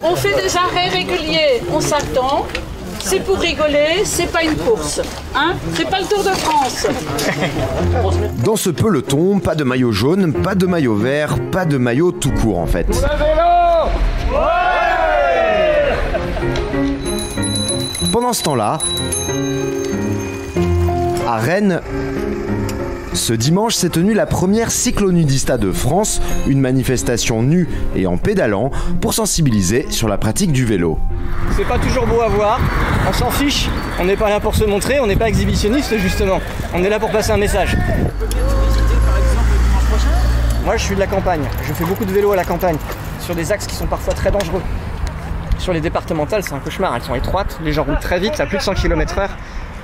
On fait des arrêts réguliers, on s'attend. C'est pour rigoler, c'est pas une course. Hein? C'est pas le Tour de France. Dans ce peloton, pas de maillot jaune, pas de maillot vert, pas de maillot tout court en fait. Pendant ce temps-là, à Rennes, ce dimanche s'est tenue la première cyclonudista de France, une manifestation nue et en pédalant pour sensibiliser sur la pratique du vélo. C'est pas toujours beau à voir, on s'en fiche, on n'est pas là pour se montrer, on n'est pas exhibitionniste justement, on est là pour passer un message. Moi je suis de la campagne, je fais beaucoup de vélo à la campagne, sur des axes qui sont parfois très dangereux. Sur les départementales c'est un cauchemar, elles sont étroites, les gens roulent très vite, à plus de 100 km/h.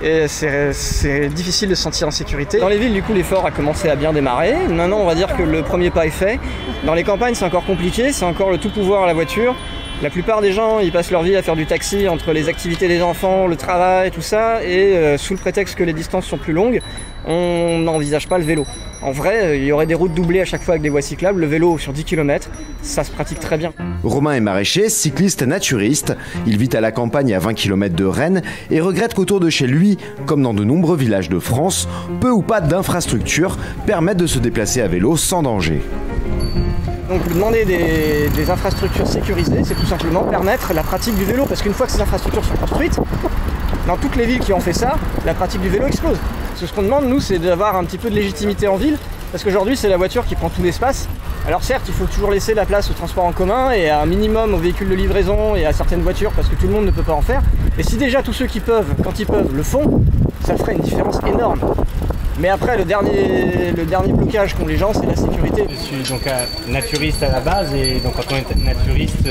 Et c'est difficile de se sentir en sécurité. Dans les villes, du coup, l'effort a commencé à bien démarrer. Maintenant, on va dire que le premier pas est fait. Dans les campagnes, c'est encore compliqué, c'est encore le tout pouvoir à la voiture. La plupart des gens, ils passent leur vie à faire du taxi entre les activités des enfants, le travail, tout ça, et sous le prétexte que les distances sont plus longues, on n'envisage pas le vélo. En vrai, il y aurait des routes doublées à chaque fois avec des voies cyclables. Le vélo sur 10 km, ça se pratique très bien. Romain est maraîcher, cycliste naturiste. Il vit à la campagne à 20 km de Rennes et regrette qu'autour de chez lui, comme dans de nombreux villages de France, peu ou pas d'infrastructures permettent de se déplacer à vélo sans danger. Donc demander des infrastructures sécurisées, c'est tout simplement permettre la pratique du vélo. Parce qu'une fois que ces infrastructures sont construites, dans toutes les villes qui ont fait ça, la pratique du vélo explose. Parce que ce qu'on demande, nous, c'est d'avoir un petit peu de légitimité en ville. Parce qu'aujourd'hui, c'est la voiture qui prend tout l'espace. Alors certes, il faut toujours laisser la place au transport en commun et à un minimum aux véhicules de livraison et à certaines voitures parce que tout le monde ne peut pas en faire. Et si déjà tous ceux qui peuvent, quand ils peuvent, le font, ça ferait une différence énorme. Mais après, le dernier blocage qu'ont les gens, c'est la sécurité. Je suis donc naturiste à la base et donc quand on est naturiste,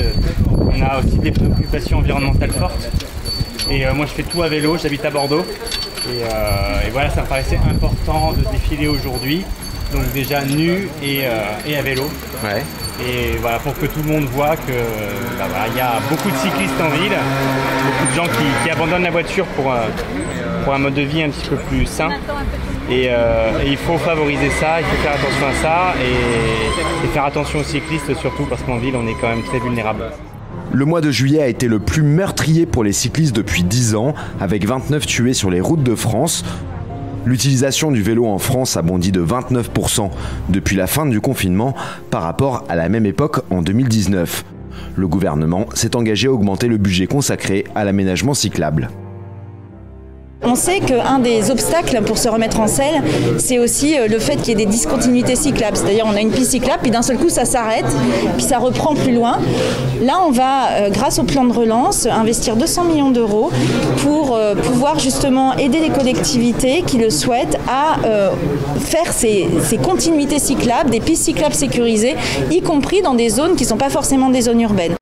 on a aussi des préoccupations environnementales fortes. Et moi, je fais tout à vélo, j'habite à Bordeaux. Et voilà, ça me paraissait important de défiler aujourd'hui. Donc déjà nu et à vélo. Ouais. Et voilà, pour que tout le monde voit que voilà, y a beaucoup de cyclistes en ville, beaucoup de gens qui abandonnent la voiture pour un mode de vie un petit peu plus sain. Et il faut favoriser ça, il faut faire attention à ça et faire attention aux cyclistes surtout parce qu'en ville on est quand même très vulnérable. Le mois de juillet a été le plus meurtrier pour les cyclistes depuis 10 ans, avec 29 tués sur les routes de France. L'utilisation du vélo en France a bondi de 29% depuis la fin du confinement par rapport à la même époque en 2019. Le gouvernement s'est engagé à augmenter le budget consacré à l'aménagement cyclable. On sait qu'un des obstacles pour se remettre en selle, c'est aussi le fait qu'il y ait des discontinuités cyclables. C'est-à-dire on a une piste cyclable, puis d'un seul coup ça s'arrête, puis ça reprend plus loin. Là on va, grâce au plan de relance, investir 200 millions d'euros pour pouvoir justement aider les collectivités qui le souhaitent à faire ces continuités cyclables, des pistes cyclables sécurisées, y compris dans des zones qui ne sont pas forcément des zones urbaines.